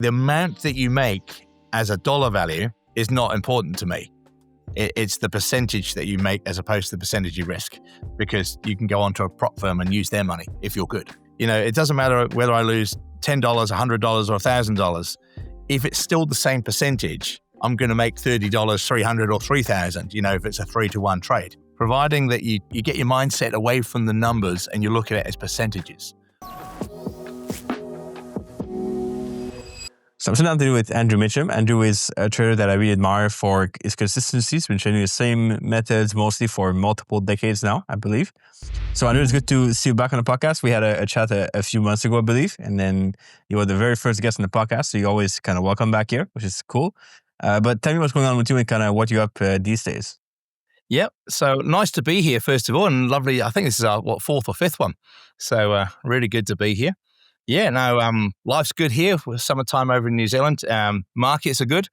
The amount that you make as a dollar value is not important to me. It's the percentage that you make as opposed to the percentage you risk, because you can go onto a prop firm and use their money if you're good. It doesn't matter whether I lose $10, $100, or $1,000. If it's still the same percentage, I'm going to make $30, $300, or $3,000, if it's a 3-to-1 trade, providing that you get your mindset away from the numbers and you look at it as percentages. So I'm sitting down to do with Andrew Mitchem. Andrew is a trader that I really admire for his consistency. He's been trading the same methods mostly for multiple decades now, I believe. So Andrew, it's good to see you back on the podcast. We had a chat a few months ago, I believe, and then you were the very first guest on the podcast, so you always kind of welcome back here, which is cool. But tell me what's going on with you and kind of what you're up these days. Yep. So nice to be here, first of all, and lovely. I think this is our, fourth or fifth one. So really good to be here. Yeah, no, life's good here. We're summertime over in New Zealand. Markets are good,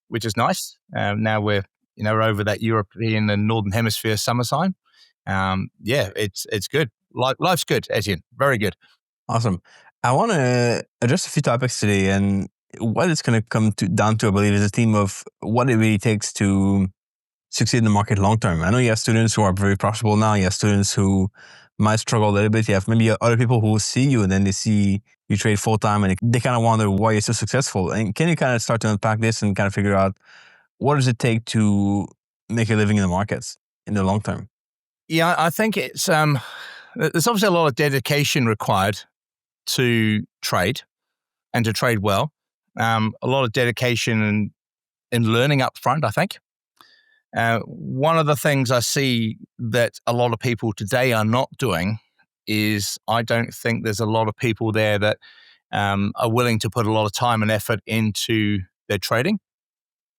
which is nice. Now we're over that European and Northern Hemisphere summertime. Yeah, it's good. Life's good, Etienne. Very good. Awesome. I want to address a few topics today, and what it's going to come down to, I believe, is a theme of what it really takes to succeed in the market long term. I know you have students who are very profitable now. You have students who might struggle a little bit. You have maybe other people who see you and then they see you trade full time and they kind of wonder why you're so successful. And can you kind of start to unpack this and kind of figure out what does it take to make a living in the markets in the long term? Yeah, I think there's obviously a lot of dedication required to trade and to trade well. A lot of dedication in learning up front, I think. One of the things I see that a lot of people today are not doing is I don't think there's a lot of people there that are willing to put a lot of time and effort into their trading.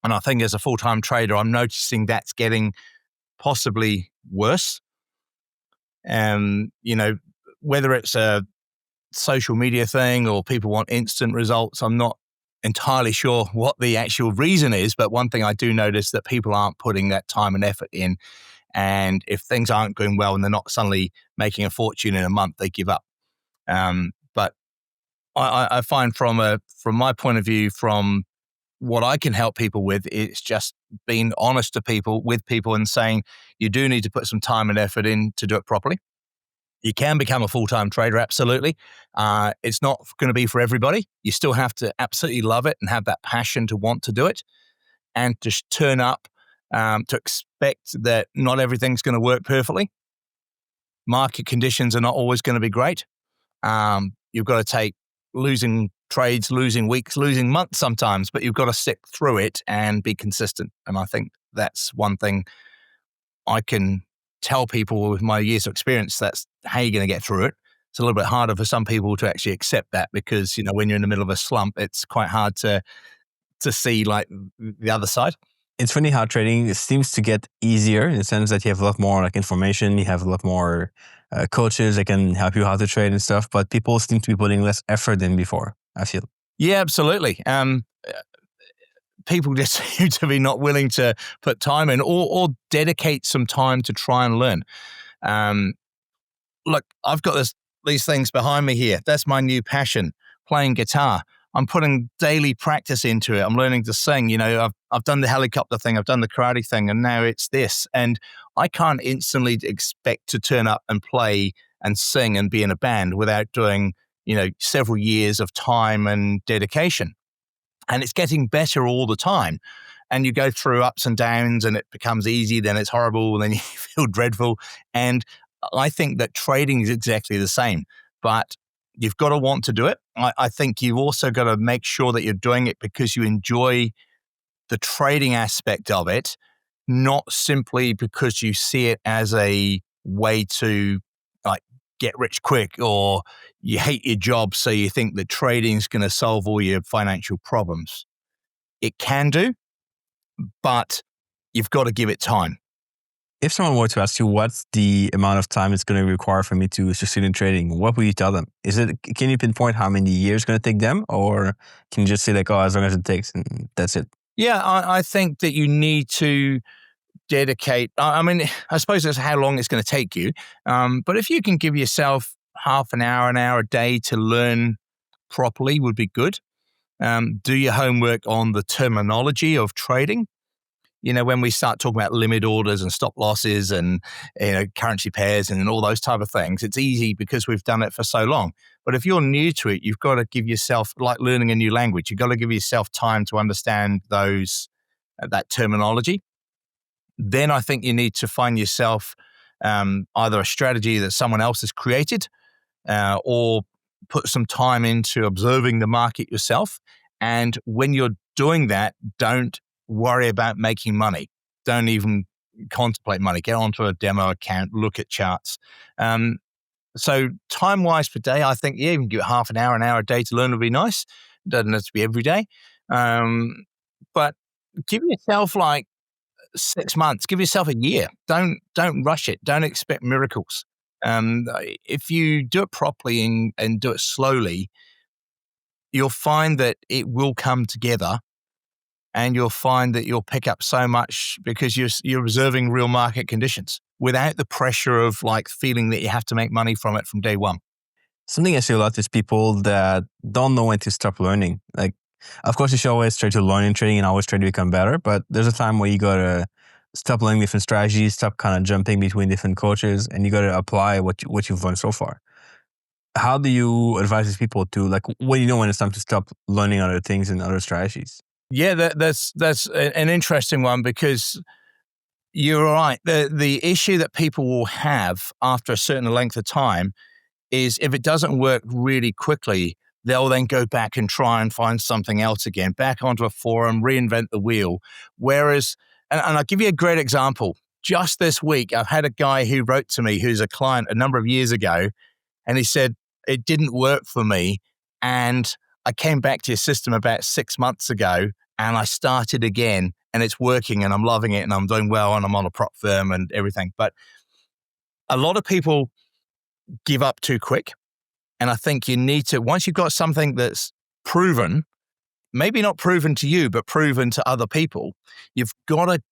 And I think as a full-time trader, I'm noticing that's getting possibly worse. Whether it's a social media thing or people want instant results, I'm not entirely sure what the actual reason is, but one thing I do notice that people aren't putting that time and effort in, and if things aren't going well and they're not suddenly making a fortune in a month, they give up. But I find from my point of view, from what I can help people with, it's just being honest with people and saying you do need to put some time and effort in to do it properly. You can become a full-time trader, absolutely. It's not going to be for everybody. You still have to absolutely love it and have that passion to want to do it and to turn up, to expect that not everything's going to work perfectly. Market conditions are not always going to be great. You've got to take losing trades, losing weeks, losing months sometimes, but you've got to stick through it and be consistent. And I think that's one thing I can tell people with my years of experience. That's how you're going to get through it. It's a little bit harder for some people to actually accept that because, when you're in the middle of a slump, it's quite hard to see like the other side. It's funny how trading seems to get easier in the sense that you have a lot more information, you have a lot more coaches that can help you how to trade and stuff, but people seem to be putting less effort in before, I feel. Yeah, absolutely. People just seem to be not willing to put time in or dedicate some time to try and learn. Look, I've got these things behind me here. That's my new passion, playing guitar. I'm putting daily practice into it. I'm learning to sing. I've done the helicopter thing. I've done the karate thing, and now it's this. And I can't instantly expect to turn up and play and sing and be in a band without doing, several years of time and dedication. And it's getting better all the time. And you go through ups and downs and it becomes easy, then it's horrible, then you feel dreadful. And I think that trading is exactly the same. But you've got to want to do it. I think you've also got to make sure that you're doing it because you enjoy the trading aspect of it, not simply because you see it as a way to get rich quick, or you hate your job so you think that trading is going to solve all your financial problems. It can do, but you've got to give it time. If someone were to ask you what's the amount of time it's going to require for me to succeed in trading, what would you tell them? Can you pinpoint how many years it's going to take them, or can you just say as long as it takes and that's it? Yeah, I think that you need to dedicate. I suppose that's how long it's going to take you. But if you can give yourself half an hour a day to learn properly would be good. Do your homework on the terminology of trading. When we start talking about limit orders and stop losses and currency pairs and all those type of things, it's easy because we've done it for so long. But if you're new to it, you've got to give yourself, like learning a new language, you've got to give yourself time to understand that terminology. Then I think you need to find yourself either a strategy that someone else has created or put some time into observing the market yourself. And when you're doing that, don't worry about making money. Don't even contemplate money. Get onto a demo account, look at charts. So time-wise per day, I think, you can give it half an hour a day to learn would be nice. It doesn't have to be every day. But give yourself like 6 months, give yourself a year. Don't rush it. Don't expect miracles. If you do it properly and do it slowly, you'll find that it will come together. And you'll find that you'll pick up so much because you're observing real market conditions without the pressure of like feeling that you have to make money from it from day one. Something I see a lot is people that don't know when to stop learning. Like, of course, you should always try to learn in trading and always try to become better. But there's a time where you got to stop learning different strategies, stop kind of jumping between different coaches, and you got to apply what you've learned so far. How do you advise these people to, like, when you know when it's time to stop learning other things and other strategies? Yeah, that's an interesting one because you're right. The issue that people will have after a certain length of time is if it doesn't work really quickly, they'll then go back and try and find something else again, back onto a forum, reinvent the wheel. Whereas, and I'll give you a great example. Just this week, I've had a guy who wrote to me who's a client a number of years ago, and he said, it didn't work for me. And I came back to your system about 6 months ago and I started again and it's working and I'm loving it and I'm doing well and I'm on a prop firm and everything. But a lot of people give up too quick. And I think you need to, once you've got something that's proven, maybe not proven to you, but proven to other people, you've got to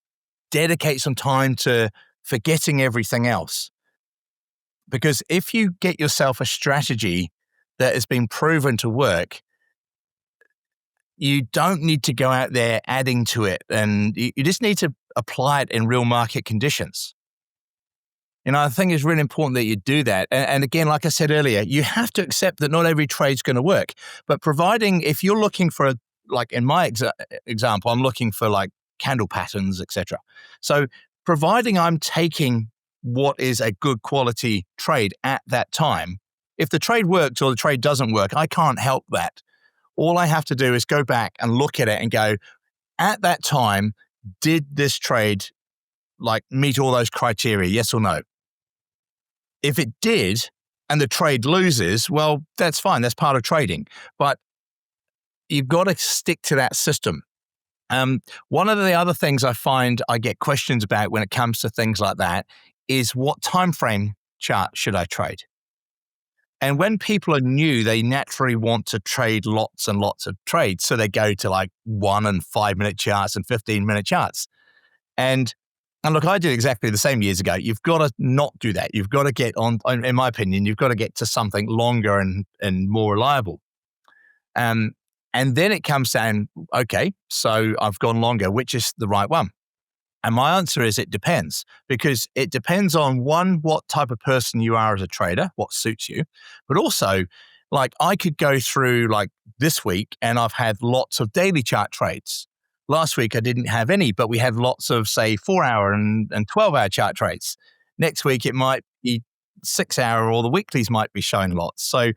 dedicate some time to forgetting everything else. Because if you get yourself a strategy that has been proven to work, you don't need to go out there adding to it. And you just need to apply it in real market conditions. I think it's really important that you do that. And again, like I said earlier, you have to accept that not every trade's going to work. But providing, if you're looking for, like in my example, I'm looking for like candle patterns, etc. So providing I'm taking what is a good quality trade at that time, if the trade works or the trade doesn't work, I can't help that. All I have to do is go back and look at it and go, at that time, did this trade like meet all those criteria, yes or no? If it did and the trade loses, well, that's fine. That's part of trading. But you've got to stick to that system. One of the other things I find I get questions about when it comes to things like that is what time frame chart should I trade? And when people are new, they naturally want to trade lots and lots of trades. So they go to like 1 and 5 minute charts and 15-minute charts. And look, I did exactly the same years ago. You've got to not do that. You've got to get on, in my opinion, you've got to get to something longer and more reliable. And then it comes down, okay, so I've gone longer, which is the right one? And my answer is it depends, because it depends on one, what type of person you are as a trader, what suits you, but also like I could go through like this week and I've had lots of daily chart trades. Last week I didn't have any, but we had lots of say 4-hour and 12-hour chart trades. Next week it might be 6-hour or the weeklies might be showing lots. So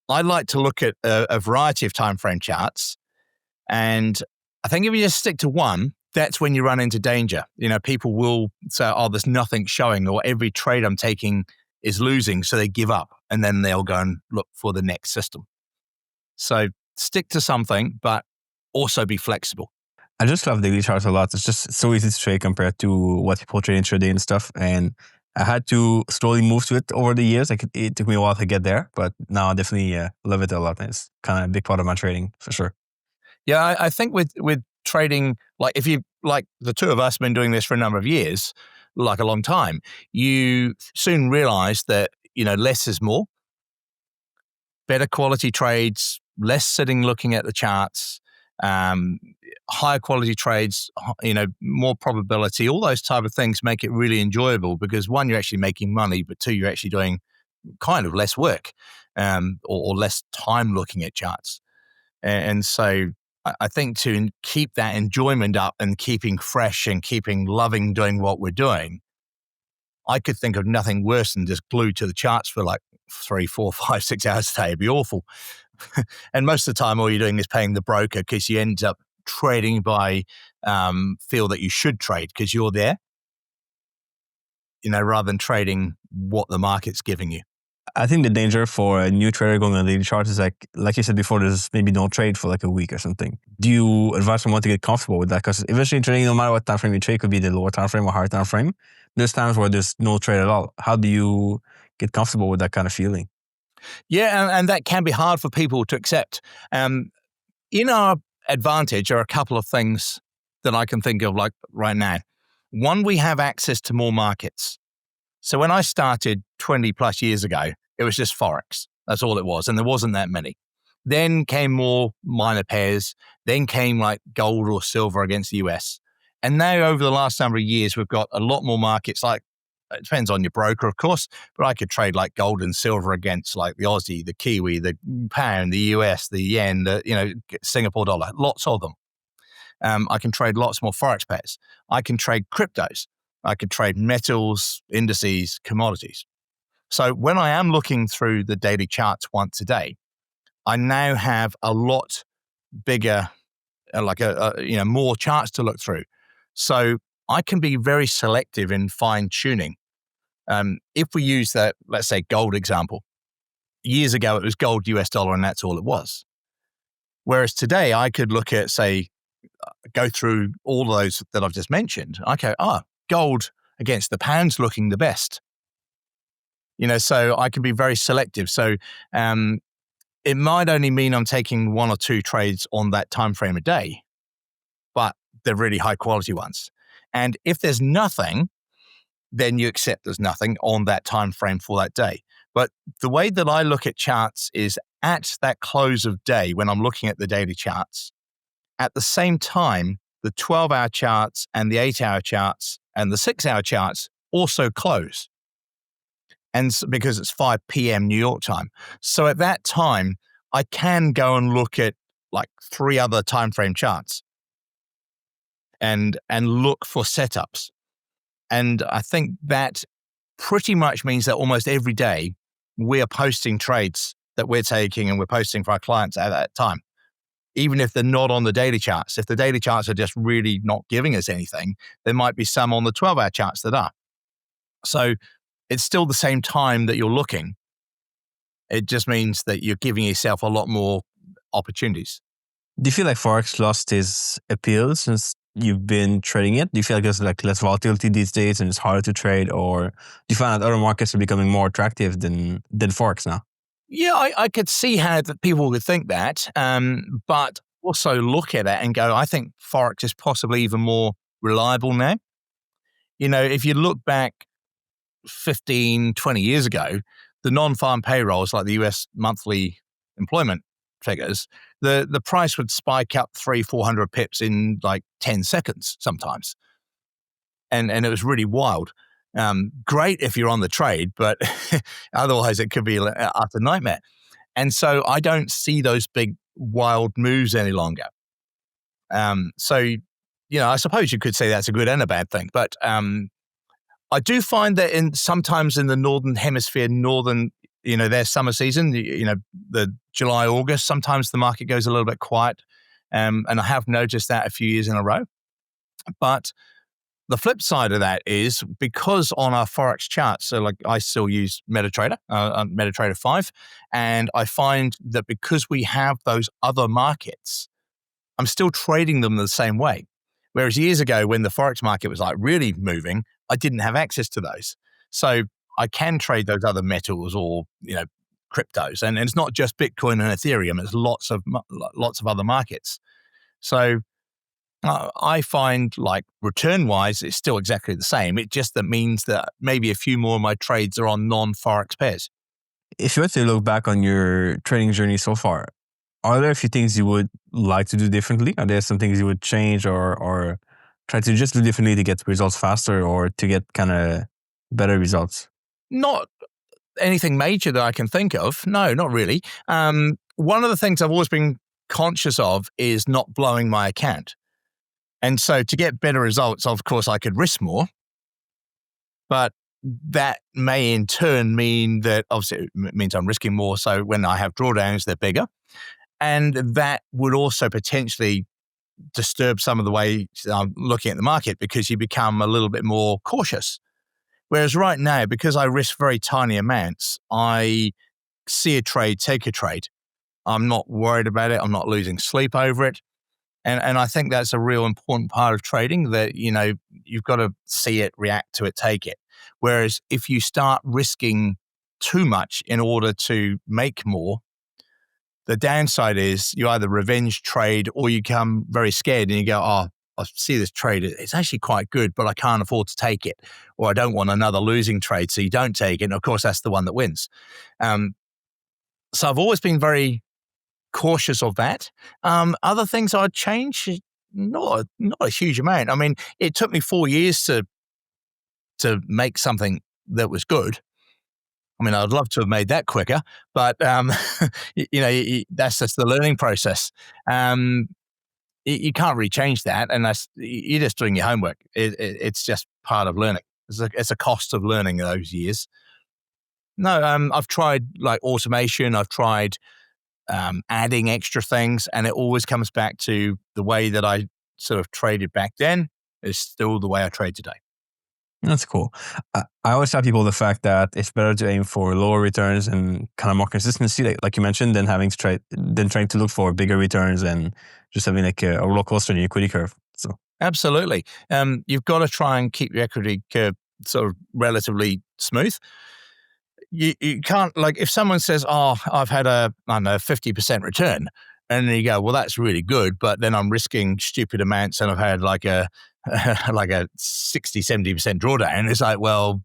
I like to look at a variety of time frame charts. And I think if you just stick to one, that's when you run into danger. People will say, oh, there's nothing showing, or every trade I'm taking is losing. So they give up and then they'll go and look for the next system. So stick to something, but also be flexible. I just love daily charts a lot. It's just so easy to trade compared to what people trade intraday and stuff. And I had to slowly move to it over the years. It took me a while to get there, but now I definitely love it a lot. And it's kind of a big part of my trading for sure. Yeah, I think with trading, like if you, like the two of us have been doing this for a number of years, like a long time, you soon realize that, less is more. Better quality trades less sitting looking at the charts, higher quality trades, more probability, all those type of things make it really enjoyable because one, you're actually making money, but two, you're actually doing kind of less work or less time looking at charts. And so I think to keep that enjoyment up and keeping fresh and keeping loving doing what we're doing, I could think of nothing worse than just glued to the charts for like 3, 4, 5, 6 hours a day. It'd be awful. And most of the time, all you're doing is paying the broker because you end up trading by feel that you should trade because you're there, rather than trading what the market's giving you. I think the danger for a new trader going on a daily chart is like you said before, there's maybe no trade for like a week or something. Do you advise someone to get comfortable with that? Because eventually trading, no matter what time frame you trade, could be the lower time frame or higher time frame. There's times where there's no trade at all. How do you get comfortable with that kind of feeling? Yeah, and that can be hard for people to accept. In our advantage are a couple of things that I can think of like right now. One, we have access to more markets. So when I started 20 plus years ago, it was just Forex. That's all it was. And there wasn't that many. Then came more minor pairs. Then came like gold or silver against the US. And now over the last number of years, we've got a lot more markets. Like, it depends on your broker, of course, but I could trade like gold and silver against like the Aussie, the Kiwi, the pound, the US, the yen, the Singapore dollar, lots of them. I can trade lots more Forex pairs. I can trade cryptos. I could trade metals, indices, commodities. So when I am looking through the daily charts once a day, I now have a lot bigger, more charts to look through. So I can be very selective in fine tuning. If we use that, let's say gold example, years ago it was gold, US dollar, and that's all it was. Whereas today I could look at, say, go through all those that I've just mentioned. I go, gold against the pound's looking the best. So I can be very selective. So it might only mean I'm taking 1 or 2 trades on that time frame a day, but they're really high quality ones. And if there's nothing, then you accept there's nothing on that time frame for that day. But the way that I look at charts is at that close of day when I'm looking at the daily charts, at the same time, the 12-hour charts and the 8-hour charts and the 6-hour charts also close. And because it's 5 p.m. New York time. So at that time, I can go and look at like 3 other time frame charts and look for setups. And I think that pretty much means that almost every day we are posting trades that we're taking and we're posting for our clients at that time. Even if they're not on the daily charts. If the daily charts are just really not giving us anything, there might be some on the 12-hour charts that are. So it's still the same time that you're looking. It just means that you're giving yourself a lot more opportunities. Do you feel like Forex lost its appeal since you've been trading it? Do you feel like there's like less volatility these days and it's harder to trade? Or do you find that other markets are becoming more attractive than Forex now? Yeah, I could see how that people would think that, but also look at it and go, I think Forex is possibly even more reliable now. If you look back 15, 20 years ago, the non-farm payrolls, like the US monthly employment figures, the price would spike up 300-400 pips in like 10 seconds sometimes. And it was really wild. Great if you're on the trade, but otherwise it could be an utter nightmare. And so I don't see those big wild moves any longer. So I suppose you could say that's a good and a bad thing. But I do find that sometimes in the Northern Hemisphere, their summer season, the July, August, sometimes the market goes a little bit quiet. And I have noticed that a few years in a row. But the flip side of that is because on our Forex charts, so like I still use MetaTrader, MetaTrader 5, and I find that because we have those other markets, I'm still trading them the same way. Whereas years ago when the Forex market was like really moving, I didn't have access to those. So I can trade those other metals or, cryptos. And it's not just Bitcoin and Ethereum, it's lots of other markets. So I find like return-wise, it's still exactly the same. It just that means that maybe a few more of my trades are on non-Forex pairs. If you were to look back on your trading journey so far, Are there a few things you would like to do differently? Are there some things you would change or try to just do differently to get results faster or to get kind of better results? Not anything major that I can think of. No, not really. One of the things I've always been conscious of is not blowing my account. And so to get better results, of course, I could risk more, but that may in turn mean that obviously it means I'm risking more. So when I have drawdowns, they're bigger. And that would also potentially disturb some of the way I'm looking at the market because you become a little bit more cautious. Whereas right now, because I risk very tiny amounts, I see a trade, take a trade. I'm not worried about it. I'm not losing sleep over it. And I think that's a real important part of trading that, you've got to see it, react to it, take it. Whereas if you start risking too much in order to make more, the downside is you either revenge trade or you become very scared and you go, oh, I see this trade. It's actually quite good, but I can't afford to take it. Or I don't want another losing trade. So you don't take it. And of course, that's the one that wins. So I've always been very cautious of that. Other things I'd change, not a huge amount. I mean, it took me 4 years to make something that was good. I mean, I'd love to have made that quicker, but that's just the learning process. You can't really change that, and you're just doing your homework. It's just part of learning. It's a cost of learning those years. No, I've tried like automation. I've tried adding extra things, and it always comes back to the way that I sort of traded back then is still the way I trade today. That's cool. I always tell people the fact that it's better to aim for lower returns and kind of more consistency, like you mentioned, than trying to look for bigger returns and just having like a roller coaster in your equity curve. So absolutely, you've got to try and keep your equity curve sort of relatively smooth. You can't, like, if someone says, "Oh, I've had a 50% return," and then you go, "Well, that's really good," but then I'm risking stupid amounts and I've had like a 60-70% drawdown. It's like, well,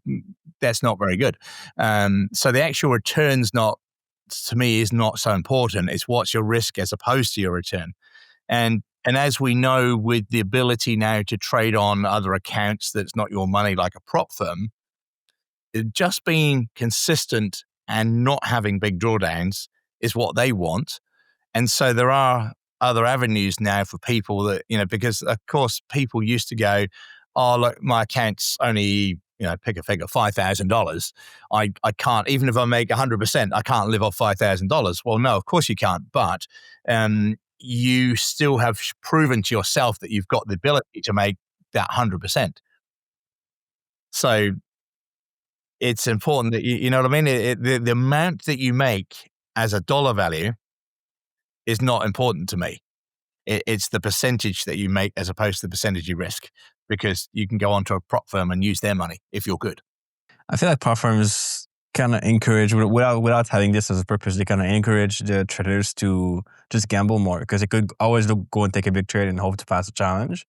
that's not very good. So the actual return's to me is not so important. It's what's your risk as opposed to your return. And as we know, with the ability now to trade on other accounts that's not your money, like a prop firm, just being consistent and not having big drawdowns is what they want. And so there are other avenues now for people that, because of course people used to go, oh, look, my account's only, pick a figure, $5,000. I can't, even if I make 100%, I can't live off $5,000. Well, no, of course you can't. But you still have proven to yourself that you've got the ability to make that 100%. So it's important that you know what I mean? The amount that you make as a dollar value is not important to me. It's the percentage that you make as opposed to the percentage you risk, because you can go onto a prop firm and use their money if you're good. I feel like prop firms kind of encourage, without having this as a purpose, they kind of encourage the traders to just gamble more, because they could always go and take a big trade and hope to pass a challenge.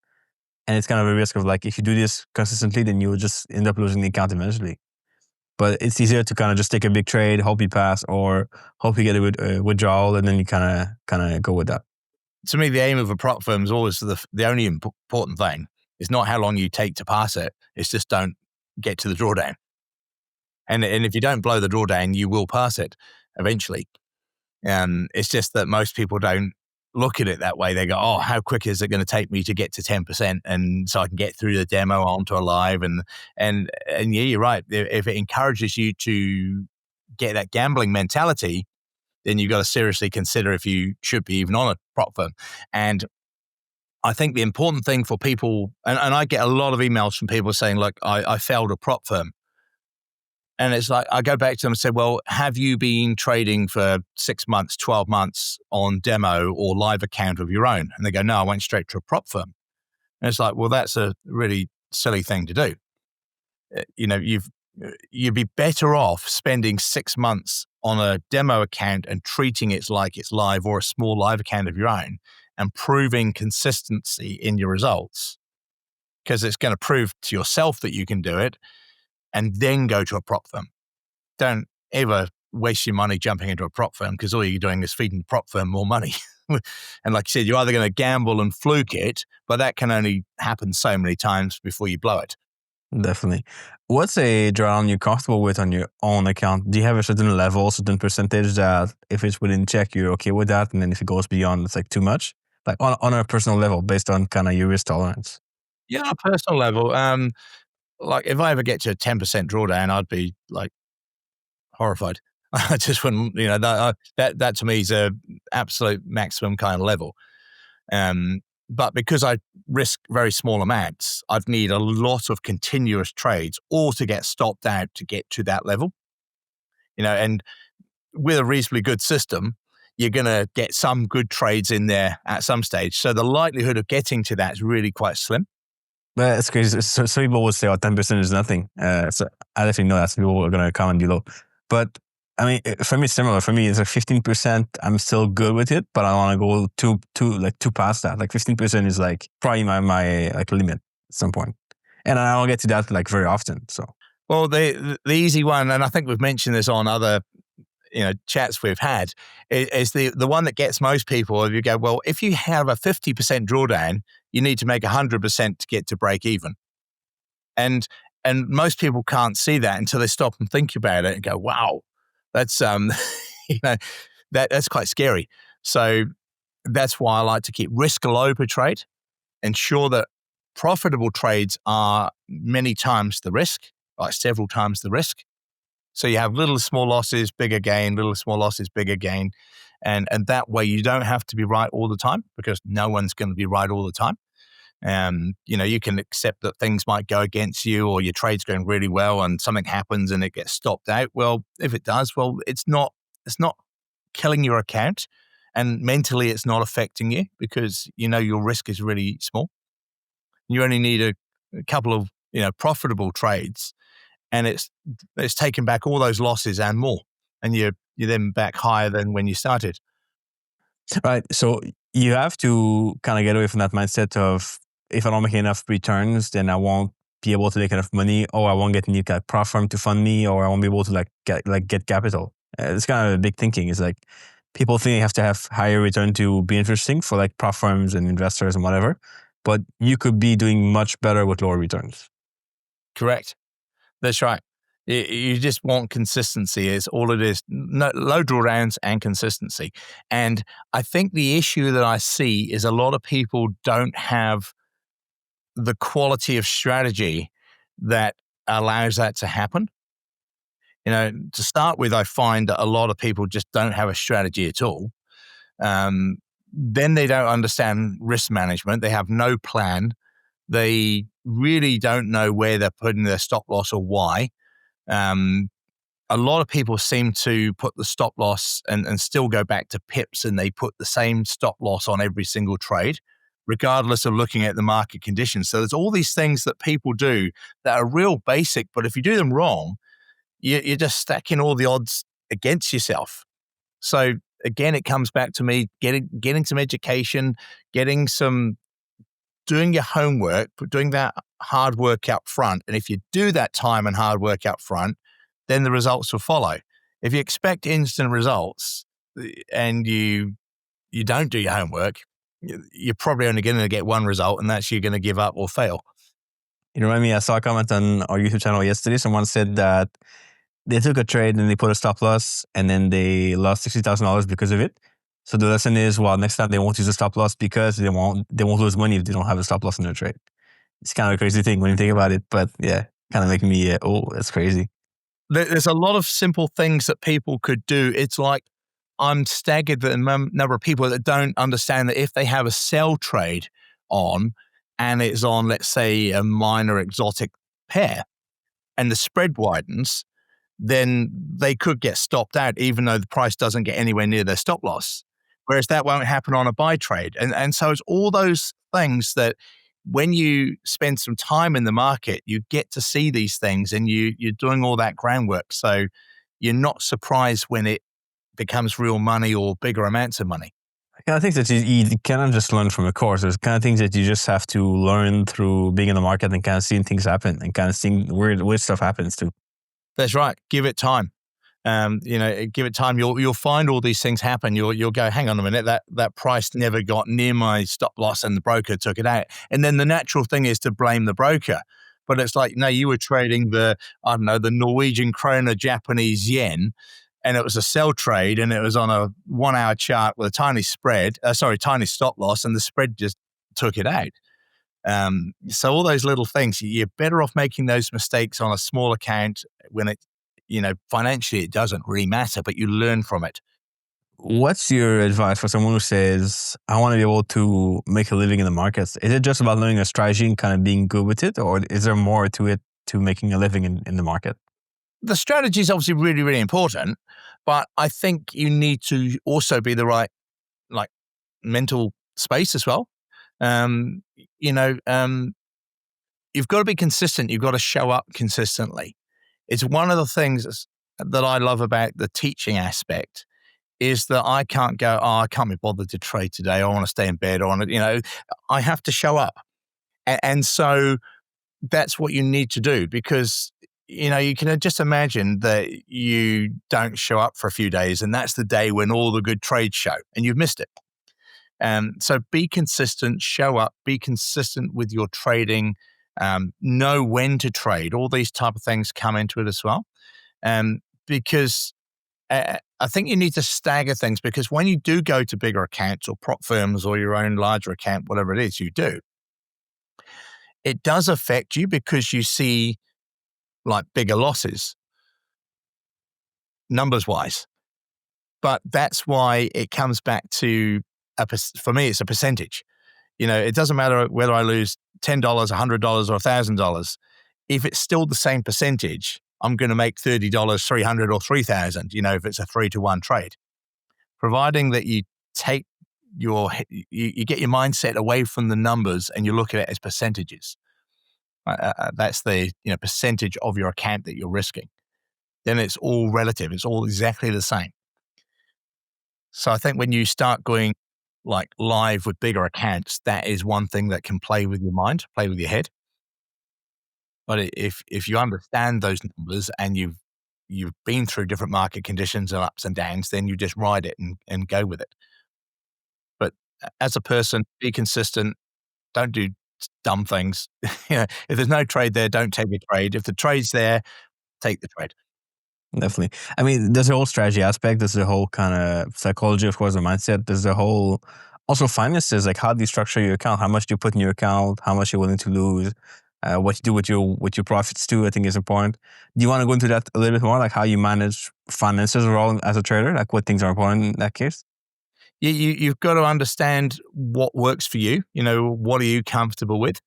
And it's kind of a risk of like, if you do this consistently, then you will just end up losing the account eventually. But it's easier to kind of just take a big trade, hope you pass, or hope you get a withdrawal, and then you kind of go with that. To me, the aim of a prop firm is always the only important thing. It's not how long you take to pass it. It's just don't get to the drawdown. And if you don't blow the drawdown, you will pass it eventually. It's just that most people don't look at it that way. They go, oh, how quick is it going to take me to get to 10%? And so I can get through the demo onto a live. And yeah, you're right. If it encourages you to get that gambling mentality, then you've got to seriously consider if you should be even on a prop firm. And I think the important thing for people, and I get a lot of emails from people saying, look, I failed a prop firm. And it's like, I go back to them and say, well, have you been trading for 6 months, 12 months on demo or live account of your own? And they go, no, I went straight to a prop firm. And it's like, well, that's a really silly thing to do. You'd be better off spending 6 months on a demo account and treating it like it's live, or a small live account of your own, and proving consistency in your results, because it's going to prove to yourself that you can do it, and then go to a prop firm. Don't ever waste your money jumping into a prop firm because all you're doing is feeding the prop firm more money. And like you said, you're either going to gamble and fluke it, but that can only happen so many times before you blow it. Definitely. What's a drawdown you're comfortable with on your own account? Do you have a certain level, certain percentage that if it's within check, you're okay with that? And then if it goes beyond, it's like too much? Like on a personal level, based on kind of your risk tolerance. Yeah, on a personal level, like if I ever get to a 10% drawdown, I'd be like horrified. I just wouldn't, that to me is a absolute maximum kind of level. But because I risk very small amounts, I'd need a lot of continuous trades all to get stopped out to get to that level. And with a reasonably good system, you're going to get some good trades in there at some stage. So the likelihood of getting to that is really quite slim. But it's crazy. So some people would say, 10% is nothing. So I definitely know that some people are going to comment below. But I mean, for me, it's similar. For me, it's like 15%. I'm still good with it, but I want to go too past that. Like 15% is like probably my like limit at some point. And I don't get to that like very often. So, well, the easy one, and I think we've mentioned this on other chats we've had, is the one that gets most people. If you go, well, if you have a 50% drawdown, you need to make 100% to get to break even. And most people can't see that until they stop and think about it and go, wow, that's that's quite scary. So that's why I like to keep risk low per trade, ensure that profitable trades are many times the risk, like several times the risk. So you have little small losses, bigger gain, little small losses, bigger gain. And that way you don't have to be right all the time because no one's going to be right all the time. You can accept that things might go against you or your trade's going really well and something happens and it gets stopped out. Well, if it does, well, it's not killing your account and mentally it's not affecting you because your risk is really small. You only need a couple of profitable trades and it's taken back all those losses and more, and you're then back higher than when you started. Right. So you have to kind of get away from that mindset of if I don't make enough returns, then I won't be able to make enough money, or I won't get any prop firm to fund me, or I won't be able to get capital. It's kind of a big thinking. It's like people think you have to have higher return to be interesting for like prop firms and investors and whatever, but you could be doing much better with lower returns. Correct. That's right. You just want consistency is all it is. No, low drawdowns and consistency. And I think the issue that I see is a lot of people don't have the quality of strategy that allows that to happen. To start with, I find that a lot of people just don't have a strategy at all. Then they don't understand risk management. They have no plan. They really don't know where they're putting their stop loss or why. A lot of people seem to put the stop loss and still go back to pips, and they put the same stop loss on every single trade, regardless of looking at the market conditions. So there's all these things that people do that are real basic, but if you do them wrong, you're just stacking all the odds against yourself. So again, it comes back to me getting some education, doing your homework, doing that hard work up front. And if you do that time and hard work up front, then the results will follow. If you expect instant results and you don't do your homework, you're probably only going to get one result, and that's you're going to give up or fail. You remind me, I saw a comment on our YouTube channel yesterday. Someone said that they took a trade and they put a stop loss and then they lost $60,000 because of it. So the lesson is, next time they won't use a stop loss because they won't lose money if they don't have a stop loss in their trade. It's kind of a crazy thing when you think about it, but yeah, kind of making me, that's crazy. There's a lot of simple things that people could do. It's like I'm staggered at the number of people that don't understand that if they have a sell trade on and it's on, let's say, a minor exotic pair and the spread widens, then they could get stopped out even though the price doesn't get anywhere near their stop loss. Whereas that won't happen on a buy trade. And so it's all those things that when you spend some time in the market, you get to see these things and you're doing all that groundwork. So you're not surprised when it becomes real money or bigger amounts of money. I kind of think that you cannot just learn from a course. There's kind of things that you just have to learn through being in the market and kind of seeing things happen and kind of seeing weird stuff happens too. That's right. Give it time. Give it time. You'll find all these things happen. You'll go, hang on a minute, that price never got near my stop loss, and the broker took it out. And then the natural thing is to blame the broker, but it's like, no, you were trading the Norwegian krona, Japanese yen, and it was a sell trade, and it was on a 1 hour chart with a tiny tiny stop loss, and the spread just took it out. So all those little things, you're better off making those mistakes on a small account when it, financially it doesn't really matter, but you learn from it. What's your advice for someone who says, I want to be able to make a living in the markets? Is it just about learning a strategy and kind of being good with it? Or is there more to it, to making a living in the market? The strategy is obviously really, really important, but I think you need to also be the right, mental space as well. You've got to be consistent. You've got to show up consistently. It's one of the things that I love about the teaching aspect is that I can't go, I can't be bothered to trade today. I want to stay in bed. I have to show up. And so that's what you need to do, because, you can just imagine that you don't show up for a few days, and that's the day when all the good trades show and you've missed it. So be consistent, show up, be consistent with your trading, know when to trade. All these type of things come into it as well. Because I think you need to stagger things, because when you do go to bigger accounts or prop firms or your own larger account, whatever it is you do, it does affect you because you see bigger losses numbers wise. But that's why it comes back to, for me, it's a percentage. It doesn't matter whether I lose $10, $100 or $1,000. If it's still the same percentage, I'm going to make $30, $300 or $3,000, if it's a 3-to-1 trade. Providing that you take you get your mindset away from the numbers and you look at it as percentages. That's the percentage of your account that you're risking. Then it's all relative. It's all exactly the same. So I think when you start going live with bigger accounts, that is one thing that can play with your mind, play with your head. But if you understand those numbers and you've been through different market conditions and ups and downs, then you just ride it and go with it. But as a person, be consistent. Don't do dumb things. If there's no trade there, don't take a trade. If the trade's there, take the trade. Definitely. I mean, there's a whole strategy aspect. There's a whole kind of psychology, of course, the mindset. There's a whole also finances, like how do you structure your account? How much do you put in your account? How much you're willing to lose? What you do with your profits too, I think is important. Do you want to go into that a little bit more, like how you manage finances overall as a trader? Like what things are important in that case? You've got to understand what works for you. What are you comfortable with?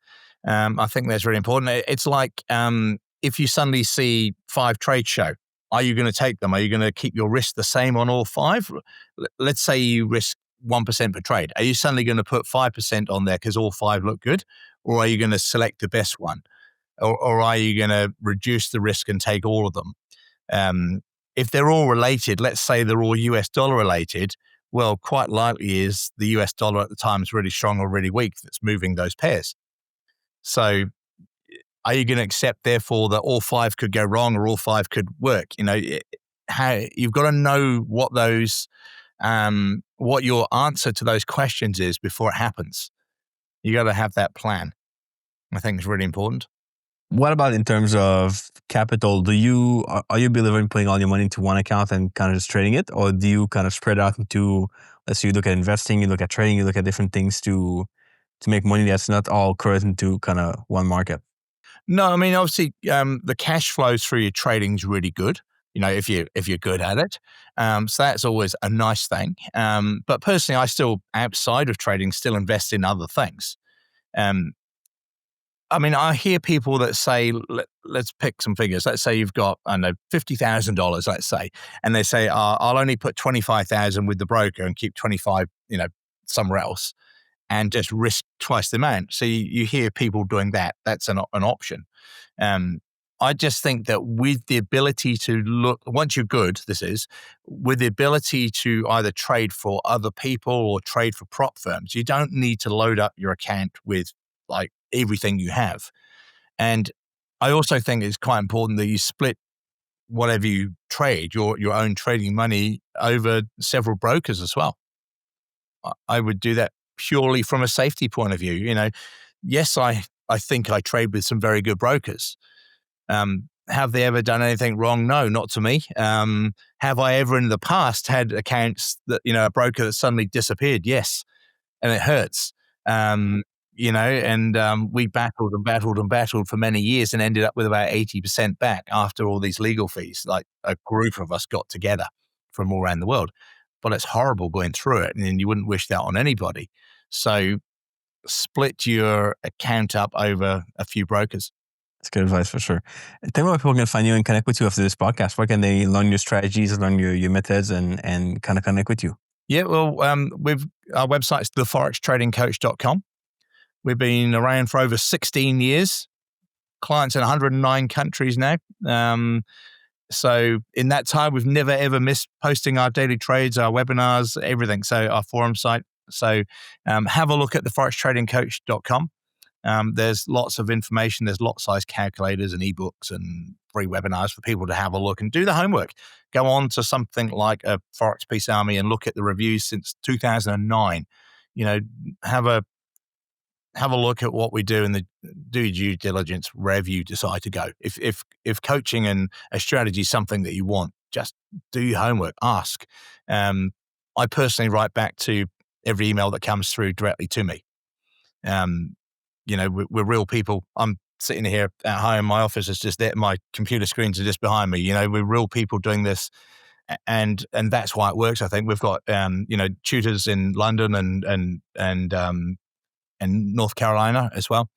I think that's really important. It's like if you suddenly see 5 trades show, are you going to take them? Are you going to keep your risk the same on all 5? Let's say you risk 1% per trade. Are you suddenly going to put 5% on there because all 5 look good? Or are you going to select the best one? Or are you going to reduce the risk and take all of them? If they're all related, let's say they're all US dollar related, well, quite likely is the US dollar at the time is really strong or really weak that's moving those pairs. So are you going to accept, therefore, that all 5 could go wrong or all 5 could work? You've got to know what those, what your answer to those questions is before it happens. You got to have that plan. I think it's really important. What about in terms of capital? Are you a believer in putting all your money into one account and kind of just trading it? Or do you kind of spread out into, let's say you look at investing, you look at trading, you look at different things to make money that's not all current into kind of one market? No, I mean, obviously, the cash flows through your trading is really good. If you're good at it, so that's always a nice thing. But personally, I still, outside of trading, still invest in other things. I mean, I hear people that say, let's pick some figures. Let's say you've got, I don't know, $50,000, let's say, and they say, I'll only put 25,000 with the broker and keep 25, somewhere else, and just risk twice the amount. So you hear people doing that. That's an option. I just think that with the ability to look, once you're good, with the ability to either trade for other people or trade for prop firms, you don't need to load up your account with everything you have. And I also think it's quite important that you split whatever you trade, your own trading money over several brokers as well. I would do that purely from a safety point of view. Yes, I think I trade with some very good brokers. Have they ever done anything wrong? No, not to me. Have I ever in the past had accounts that, a broker that suddenly disappeared? Yes. And it hurts. We battled and battled and battled for many years and ended up with about 80% back after all these legal fees. Like a group of us got together from all around the world. But it's horrible going through it, and you wouldn't wish that on anybody. So split your account up over a few brokers. That's good advice for sure. Tell me where people can find you and connect with you after this podcast. Where can they learn your strategies, learn your methods, and kind of connect with you? Yeah, well, our website is theforextradingcoach.com. We've been around for over 16 years. Clients in 109 countries now. So in that time, we've never, ever missed posting our daily trades, our webinars, everything. So our forum site. So have a look at theforextradingcoach.com. There's lots of information. There's lot size calculators and ebooks and free webinars for people to have a look and do the homework. Go on to something like a Forex Peace Army and look at the reviews since 2009. Have a look at what we do and do due diligence wherever you decide to go. If coaching and a strategy is something that you want, just do your homework, ask. I personally write back to every email that comes through directly to me. We're real people. I'm sitting here at home. My office is just there. My computer screens are just behind me. We're real people doing this. And that's why it works. I think we've got, tutors in London and North Carolina as well.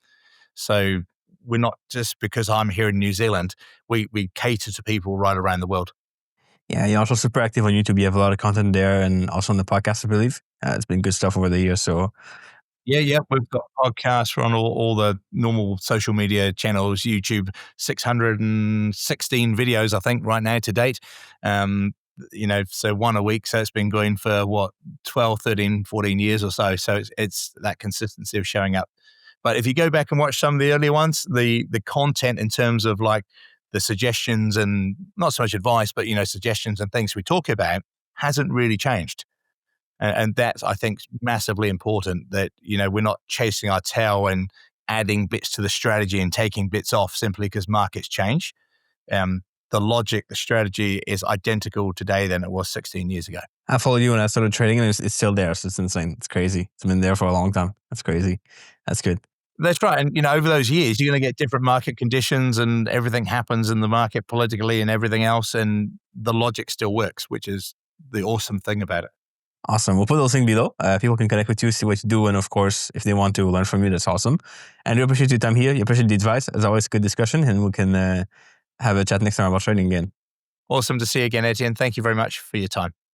So we're not just because I'm here in New Zealand, we cater to people right around the world. Yeah, you're also super active on YouTube. You have a lot of content there and also on the podcast, I believe. It's been good stuff over the years. So yeah, we've got podcasts on all the normal social media channels, YouTube, 616 videos, I think, right now to date. So one a week. So it's been going for 12, 13, 14 years or so. So it's that consistency of showing up. But if you go back and watch some of the early ones, the content in terms of like the suggestions and not so much advice, but, suggestions and things we talk about hasn't really changed. And that's, I think, massively important that, we're not chasing our tail and adding bits to the strategy and taking bits off simply because markets change. The logic, the strategy is identical today than it was 16 years ago. I followed you when I started trading and it's still there. So it's insane. It's crazy. It's been there for a long time. That's crazy. That's good. That's right. And, over those years, you're going to get different market conditions and everything happens in the market politically and everything else. And the logic still works, which is the awesome thing about it. Awesome. We'll put those things below. People can connect with you, see what you do. And of course, if they want to learn from you, that's awesome. And we appreciate your time here. You appreciate the advice. As always, good discussion. And we can have a chat next time about trading again. Awesome to see you again, Etienne. Thank you very much for your time.